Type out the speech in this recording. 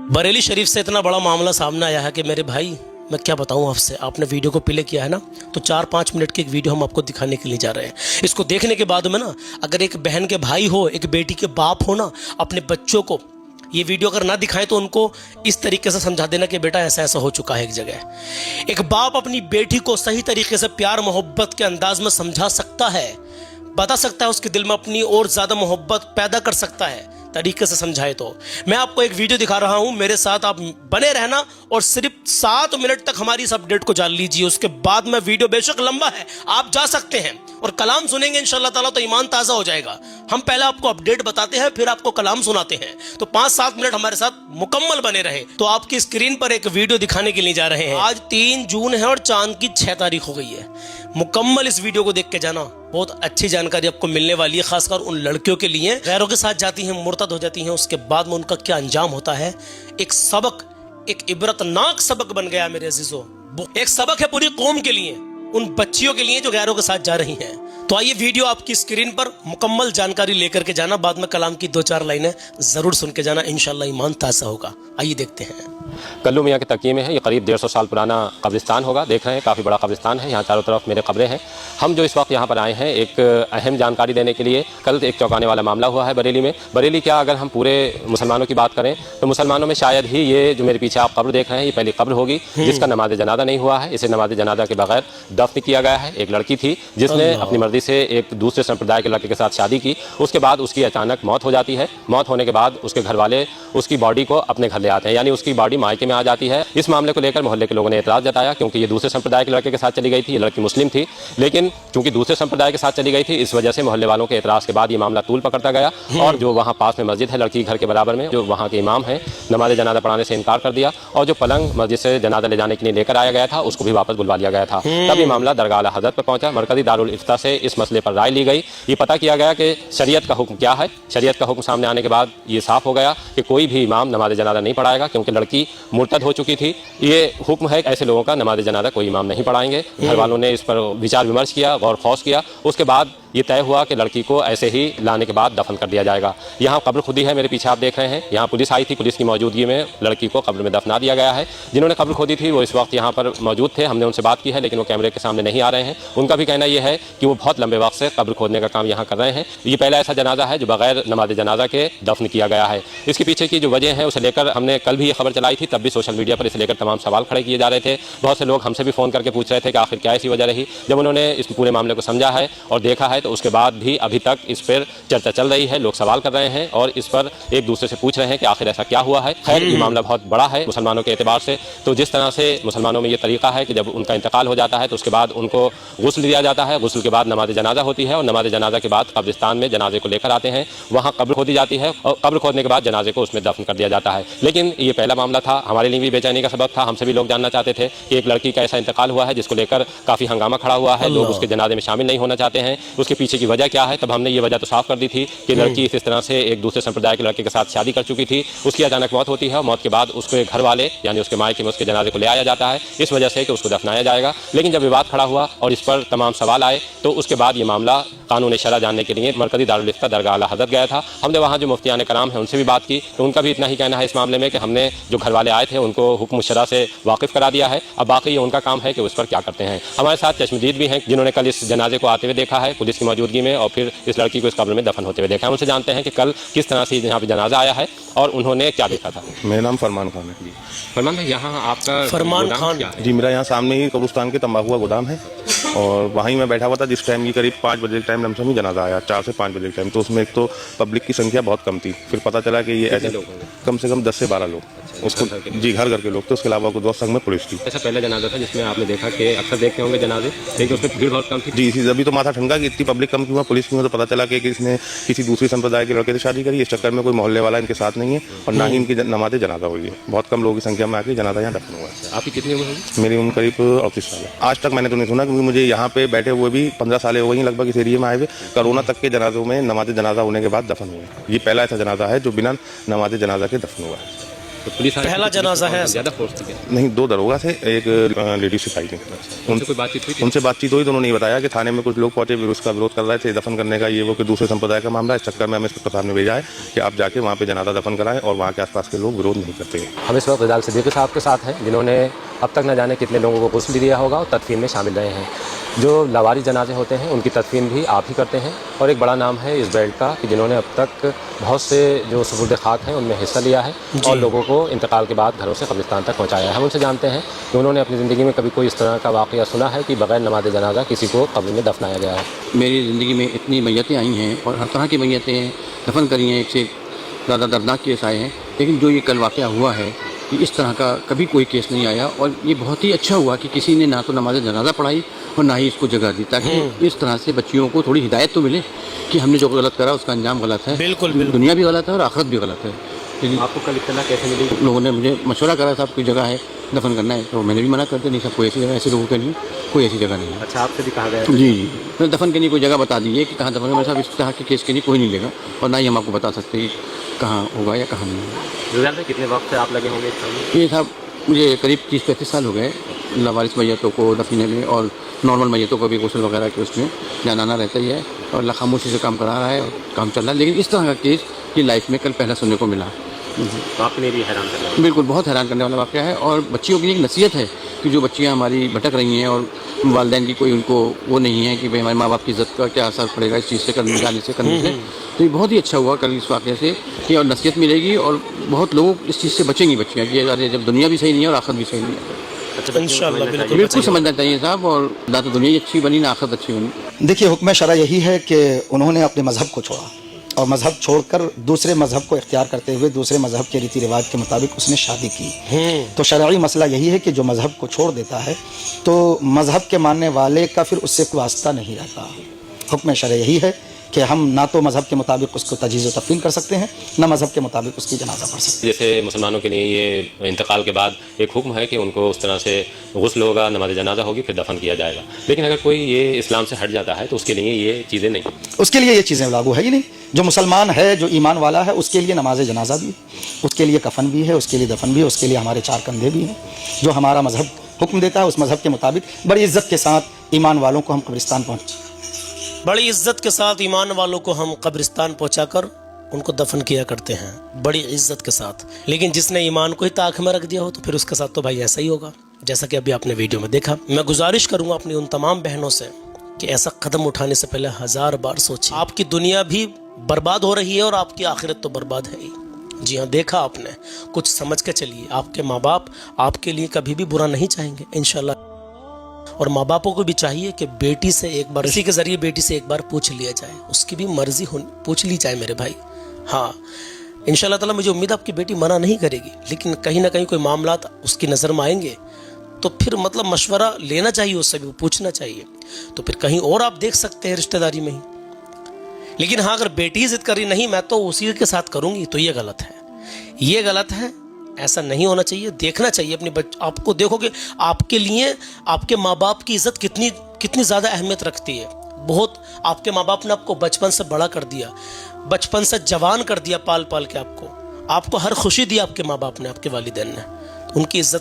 बरेली शरीफ से इतना बड़ा मामला सामने आया है कि मेरे भाई मैं क्या बताऊं आपसे। आपने वीडियो को प्ले किया है ना, तो 4-5 मिनट की एक वीडियो हम आपको दिखाने के लिए जा रहे हैं। इसको देखने के बाद में ना, अगर एक बहन के भाई हो, एक बेटी के बाप हो ना, अपने बच्चों को ये वीडियो अगर ना दिखाएं तो उनको इस तरीके से समझा देना कि बेटा ऐसा ऐसा हो चुका है। एक जगह एक बाप अपनी बेटी को सही तरीके से प्यार मोहब्बत के अंदाज में समझा सकता है, बता सकता है, उसके दिल में अपनी और ज्यादा मोहब्बत पैदा कर सकता है तरीके से समझाए। तो मैं आपको एक वीडियो दिखा रहा हूं, मेरे साथ आप बने रहना और सिर्फ 7 मिनट तक हमारी इस अपडेट को जान लीजिए। उसके बाद में वीडियो बेशक लंबा है, आप जा सकते हैं और कलाम सुनेंगे इंशाल्लाह ताला तो ईमान ताजा हो जाएगा। हम पहले आपको अपडेट बताते हैं, फिर आपको कलाम सुनाते हैं। तो 5-7 मिनट हमारे साथ मुकम्मल बने रहे। तो आपकी स्क्रीन पर एक वीडियो दिखाने के लिए जा रहे हैं। आज 3 जून है और चांद की 6 तारीख हो गई है। मुकम्मल इस वीडियो को देख के जाना, बहुत अच्छी जानकारी आपको मिलने वाली है, खासकर उन लड़कियों के लिए गैरों के साथ जाती हैं, मुर्तद हो जाती हैं, उसके बाद में उनका क्या अंजाम होता है। एक सबक, एक इबरतनाक सबक बन गया मेरे अजीजों। एक सबक है पूरी कौम के लिए, उन बच्चियों के लिए जो गैरों के साथ जा रही हैं। तो आइए वीडियो आपकी स्क्रीन पर मुकम्मल जानकारी लेकर के जाना, बाद में कलाम की 2-4 लाइनें जरूर सुन के जाना, इंशाल्लाह ईमान ताज़ा होगा। आइए देखते हैं। कल्लू मियाँ के तकिए में है, ये करीब 150 साल पुराना कब्रिस्तान होगा। देख रहे हैं काफ़ी बड़ा कब्रिस्तान है, यहाँ चारों तरफ मेरे कब्रें हैं। हम जो इस वक्त यहाँ पर आए हैं एक अहम जानकारी देने के लिए। कल एक चौंकाने वाला मामला हुआ है बरेली में। बरेली क्या, अगर हम पूरे मुसलमानों की बात करें तो मुसलमानों में शायद ही ये जो मेरे पीछे आप कब्र देख रहे हैं, ये पहली कब्र होगी जिसका नमाज जनाजा नहीं हुआ है। इसे नमाज जनाजा के बगैर दफन किया गया है। एक लड़की थी जिसने अपनी मर्जी से एक दूसरे संप्रदाय के लड़के के साथ शादी की, उसके बाद उसकी अचानक मौत हो जाती है। मौत होने के बाद उसके घर वाले उसकी बॉडी को अपने घर ले आते हैं, यानी उसकी बॉडी मायके में आ जाती है। इस मामले को लेकर मोहल्ले के लोगों ने एतराज जताया, क्योंकि ये दूसरे संप्रदाय के लड़के के साथ चली गई थी। ये लड़की मुस्लिम थी, लेकिन चूंकि दूसरे संप्रदाय के साथ चली गई थी, इस वजह से मोहल्ले वालों के एतराज के बाद ये मामला तूल पकड़ता गया। और जो वहाँ पास में मस्जिद है लड़की घर के बराबर में, जो वहाँ के इमाम है, नमाज जनाजा पढ़ाने से इनकार कर दिया। और जो पलंग मस्जिद से जनाजा ले जाने के लिए लेकर आया गया था, उसको भी वापस बुलवा लिया गया था। तब ये मामला दरगाह आला हज़रत पर पहुंचा। मरकज़ी दारुल इफ्ता से इस मसले पर राय ली गई। ये पता किया गया कि शरीयत का हुक्म क्या है। शरीयत का हुक्म सामने आने के बाद ये साफ हो गया कि कोई भी इमाम नमाज जनाजा नहीं पढ़ाएगा, क्योंकि लड़की मुर्तद हो चुकी थी। ये हुक्म है, ऐसे लोगों का नमाज जनाजा कोई इमाम नहीं पढ़ाएंगे। घर वालों ने इस पर विचार विमर्श किया, गौर खौस किया। उसके बाद ये तय हुआ कि लड़की को ऐसे ही लाने के बाद दफन कर दिया जाएगा। यहाँ कब्र खुदी है, मेरे पीछे आप देख रहे हैं। यहाँ पुलिस आई थी, पुलिस की मौजूदगी में लड़की को कब्र में दफना दिया गया है। जिन्होंने कब्र खोदी थी वो इस वक्त यहाँ पर मौजूद थे, हमने उनसे बात की है, लेकिन वो कैमरे के सामने नहीं आ रहे हैं। उनका भी कहना यह है कि वो बहुत लंबे वक्त से कब्र खोदने का काम यहाँ कर रहे हैं। ये पहला ऐसा जनाजा है जो बगैर नमाज जनाजा के दफन किया गया है। इसके पीछे की जो वजह है उसे लेकर हमने कल भी ये खबर चलाई थी, तब भी सोशल मीडिया पर इसे लेकर तमाम सवाल खड़े किए जा रहे थे। बहुत से लोग हमसे भी फ़ोन करके पूछ रहे थे कि आखिर क्या ऐसी वजह रही। जब उन्होंने इस पूरे मामले को समझा है और देखा है, तो उसके बाद भी अभी तक इस पर चर्चा चल रही है। लोग सवाल कर रहे हैं और इस पर एक दूसरे से पूछ रहे हैं कि आखिर ऐसा क्या हुआ है। खैर, ये मामला बहुत बड़ा है मुसलमानों के एतबार से। तो जिस तरह से मुसलमानों में ये तरीका है कि जब उनका इंतकाल हो जाता है तो उसके बाद उनको गुस्ल दिया जाता है, गुस्ल के बाद नमाज जनाजा होती है और नमाज जनाजा के बाद कब्रिस्तान में जनाजे को लेकर आते हैं, वहाँ कब्र खोदी जाती है और कब्र खोदने के बाद जनाजे को उसमें दफन कर दिया जाता है। लेकिन ये पहला मामला था, हमारे लिए भी बेचैनी का सबब था। हमसे भी लोग जानना चाहते थे कि एक लड़की का ऐसा इंतकाल हुआ है जिसको लेकर काफ़ी हंगामा खड़ा हुआ है, लोग उसके जनाजे में शामिल नहीं होना चाहते हैं, उसके पीछे की वजह क्या है। तब हमने ये वजह तो साफ कर दी थी कि लड़की इस तरह से एक दूसरे संप्रदाय के लड़के के साथ शादी कर चुकी थी, उसकी अचानक मौत होती है और मौत के बाद उसके घर वाले यानी उसके मायके में उसके जनाजे को ले आया जाता है, इस वजह से कि उसको दफनाया जाएगा। लेकिन जब विवाद खड़ा हुआ और इस पर तमाम सवाल आए, तो उसके बाद ये मामला कानून शरअ जानने के लिए मरकज़ी दारुल इफ्ता दरगाह आला हज़रत गया था। हमने वहाँ जो मुफ्तियान कराम हैं उनसे भी बात की, तो उनका भी इतना ही कहना है इस मामले में कि हमने जो घर वाले आए थे उनको हुक्म शरअ से वाकिफ़ करा दिया है। अब बाकी ये उनका काम है कि उस पर क्या करते हैं। हमारे साथ चश्मदीद भी हैं जिन्होंने कल इस जनाजे को आते हुए देखा है पुलिस की मौजूदगी में, और फिर इस लड़की को इस कब्र में दफन होते हुए देखा है। उनसे जानते हैं कि कल किस तरह से यहाँ पे जनाजा आया है और उन्होंने क्या देखा था। मेरा नाम फरमान खान है। फरमान भाई, यहाँ आपका फरमान खान जी, मेरा यहाँ सामने ही कब्रिस्तान के तंबाकू का गोदाम है और वहीं मैं बैठा हुआ था जिस टाइम की करीब 5 बजे के टाइम लमसम ही जनाजा आया, 4 से 5 बजे के टाइम। तो उसमें एक तो पब्लिक की संख्या बहुत कम थी, फिर पता चला कि ये ऐसे कम से कम 10 से 12 लोग उसको जी घर घर के लोग थे। उसके अलावा कुछ दोस्त संग में पुलिस थी। ऐसा पहला जनाजा था जिसमें आपने देखा कि अक्सर देखते होंगे जनाजे, लेकिन उसमें भीड़ बहुत कम थी। जी, इसी अभी तो माथा ठंडा कि इतनी पब्लिक कम क्यों, पुलिस क्यों। तो पता चला कि इसने किसी दूसरी संप्रदाय के लड़के से शादी करी, इस चक्कर में कोई मोहल्ले वाला इनके साथ नहीं है और ना ही इनकी नमाज जनाजा हुई है। बहुत कम लोगों की संख्या में आके जनाजा यहाँ दफन हुआ है। आपकी कितनी उम्र होगी? मेरी उम्र करीब 38 साल है। आज तक मैंने तो नहीं सुना, क्योंकि मुझे यहाँ पे बैठे हुए भी 15 साल हो गई लगभग इस एरिया में आए हुए। कोरोना तक के जनाजों में नमाज जनाजा होने के बाद दफन हुए। ये पहला ऐसा जनाजा है जो बिना नमाज जनाजा के दफन हुआ है। तो पुलिस पहला जनाजा है। ज़्यादा फोर्स थी क्या? नहीं, 2 दरोगा थे, एक लेडी सिपाही थी। उनसे कोई बातचीत हुई थी? उनसे बातचीत हुई तो उन्होंने बताया कि थाने में कुछ लोग पहुंचे, फिर उसका विरोध कर रहे थे, दफन करने का, ये वो कि दूसरे संप्रदाय का मामला। इस चक्कर में हमें इंस्पेक्टर साहब ने भेजा है कि आप जाके वहाँ पे जनाजा दफन कराएं और वहाँ के आसपास के लोग विरोध नहीं करते। हम इस वक्त रिजाल सिद्दीकी साहब के साथ हैं, जिन्होंने अब तक न जाने कितने लोगों को गुस्ल दिया होगा और तदफीन में शामिल रहे हैं। जो लावारिस जनाजे होते हैं उनकी तदफीन भी आप ही करते हैं, और एक बड़ा नाम है इस बेल्ट का कि जिन्होंने अब तक बहुत से जो सुपुर्द खाक हैं उनमें हिस्सा लिया है और लोगों को इंतकाल के बाद घरों से कब्रिस्तान तक पहुँचाया है। हम उनसे जानते हैं कि उन्होंने अपनी ज़िंदगी में कभी कोई इस तरह का वाक़या सुना है कि बग़ैर नमाज जनाजा किसी को कब्र में दफनाया गया है। मेरी ज़िंदगी में इतनी मैयतें आई हैं और हर तरह की मैयतें दफन करी हैं, एक से ज़्यादा दर्दनाक केस आए हैं, लेकिन जो ये कल वाक़या हुआ है कि इस तरह का कभी कोई केस नहीं आया। और ये बहुत ही अच्छा हुआ कि किसी ने ना तो नमाज जनाजा पढ़ाई और ना ही इसको जगह दी, ताकि इस तरह से बच्चियों को थोड़ी हिदायत तो मिले कि हमने जो गलत करा उसका अंजाम गलत है। बिल्कुल। दुनिया भी गलत है और आखिरत भी गलत है। लेकिन आपको कल इत्तला कैसे मिली? लोगों ने मुझे मशवरा करा, साहब कोई जगह है दफन करना है, तो मैंने भी मना कर दिया, नहीं साहब कोई ऐसी जगह, ऐसे लोगों के लिए कोई ऐसी जगह नहीं है। अच्छा, आपसे भी कहा गया? जी, तो दफन के लिए कोई जगह बता दीजिए कि कहाँ दफन है। साहब इस तरह के केस के लिए कोई नहीं लेगा और ना ही हम आपको बता सकते कि कहाँ होगा या कहाँ नहीं होगा। रिजाल में कितने वक्त से आप लगे होंगे इस काम में? ये साहब मुझे करीब 30-35 साल हो गए लावारिस मैयतों को दफीने में, और नॉर्मल मैयतों को भी गुस्ल वगैरह के उसमें जाना रहता ही है, और अल्लाह खामोशी से काम करा रहा है और काम चल रहा है। लेकिन इस तरह का केस की लाइफ में कल पहला सुनने को मिला। तो आपने भी हैरान कर दिया? बिल्कुल, बहुत हैरान करने वाला वाक़या है। और बच्चियों के लिए एक नसीहत है कि जो बच्चियाँ हमारी भटक रही हैं और वालिदैन की कोई उनको वो नहीं है कि भाई हमारे माँ बाप की इज़्ज़त का क्या असर पड़ेगा इस चीज़ से करने से, तो ये बहुत ही अच्छा हुआ कल इस वाक़े से कि और नसीहत मिलेगी और बहुत लोग इस चीज़ से बचेंगी बच्चियाँ कि अरे जब दुनिया भी सही नहीं है और आखिरत भी सही नहीं है। इंशाअल्लाह बिल्कुल बिल्कुल समझना चाहिए साहब, और ना तो दुनिया ही अच्छी बनी ना आखिरत अच्छी बनी। देखिए, हुक्म शरा यही है कि उन्होंने अपने मज़हब को छोड़ा और मज़हब छोड़कर दूसरे मज़हब को इख्तियार करते हुए दूसरे मज़हब के रीति रिवाज के मुताबिक उसने शादी की। तो शरई मसला यही है कि जो मज़हब को छोड़ देता है तो मज़हब के मानने वाले का फिर उससे कोई वास्ता नहीं रहता। हुक्म शरा यही है कि हम ना तो मज़हब के मुताबिक उसको तजीज़ व तफ़ीन कर सकते हैं, ना मज़हब के मुताबिक उसकी जनाजा पढ़ सकते हैं। जैसे मुसलमानों के लिए ये इंतकाल के बाद एक हुक्म है कि उनको उस तरह से गुस्ल होगा, नमाज जनाजा होगी, फिर दफन किया जाएगा। लेकिन अगर कोई ये इस्लाम से हट जाता है तो उसके लिए ये चीज़ें नहीं, उसके लिए ये चीज़ें लागू है ही नहीं। जो मुसलमान है, जो ईमान वाला है, उसके लिए नमाज जनाजा भी, उसके लिए कफन भी है, उसके लिए दफन भी है, उसके लिए हमारे 4 कंधे भी हैं। जो हमारा मज़हब हुक्म देता है उस मज़हब के मुताबिक बड़ी इज़्ज़त के साथ ईमान वालों को हम कब्रिस्तान बड़ी इज्जत के साथ ईमान वालों को हम कब्रिस्तान पहुंचाकर उनको दफन किया करते हैं, बड़ी इज्जत के साथ। लेकिन जिसने ईमान को ही ताक में रख दिया हो तो फिर उसके साथ तो भाई ऐसा ही होगा, जैसा कि अभी आपने वीडियो में देखा। मैं गुजारिश करूंगा अपनी उन तमाम बहनों से कि ऐसा कदम उठाने से पहले 1000 बार सोचिए। आपकी दुनिया भी बर्बाद हो रही है और आपकी आखिरत तो बर्बाद है ही। जी हाँ, देखा आपने, कुछ समझ के चलिए। आपके माँ बाप आपके लिए कभी भी बुरा नहीं चाहेंगे इंशाल्लाह, और माँ बापों को भी चाहिए कि बेटी से एक बार, इसी के जरिए बेटी से एक बार पूछ लिया जाए, उसकी भी मर्जी हो पूछ ली जाए मेरे भाई। हाँ, इंशाल्लाह ताला मुझे उम्मीद है आपकी बेटी मना नहीं करेगी, लेकिन कहीं ना कहीं कोई मामला उसकी नज़र में आएंगे तो फिर मतलब मशवरा लेना चाहिए, उससे भी पूछना चाहिए। तो फिर कहीं और आप देख सकते हैं रिश्तेदारी में ही। लेकिन हाँ, अगर बेटी जिद करी नहीं मैं तो उसी के साथ करूंगी, तो ये गलत है, ये गलत है। ऐसा नहीं होना चाहिए। देखना चाहिए अपने आपको, देखोगे आपके लिए आपके माँ बाप की इज्जत कितनी ज़्यादा अहमियत रखती है। बहुत, आपके माँ बाप ने आपको बचपन से बड़ा कर दिया, बचपन से जवान कर दिया, पाल पाल के आपको हर खुशी दी आपके माँ बाप ने, आपके वालिदैन ने। उनकी इज्जत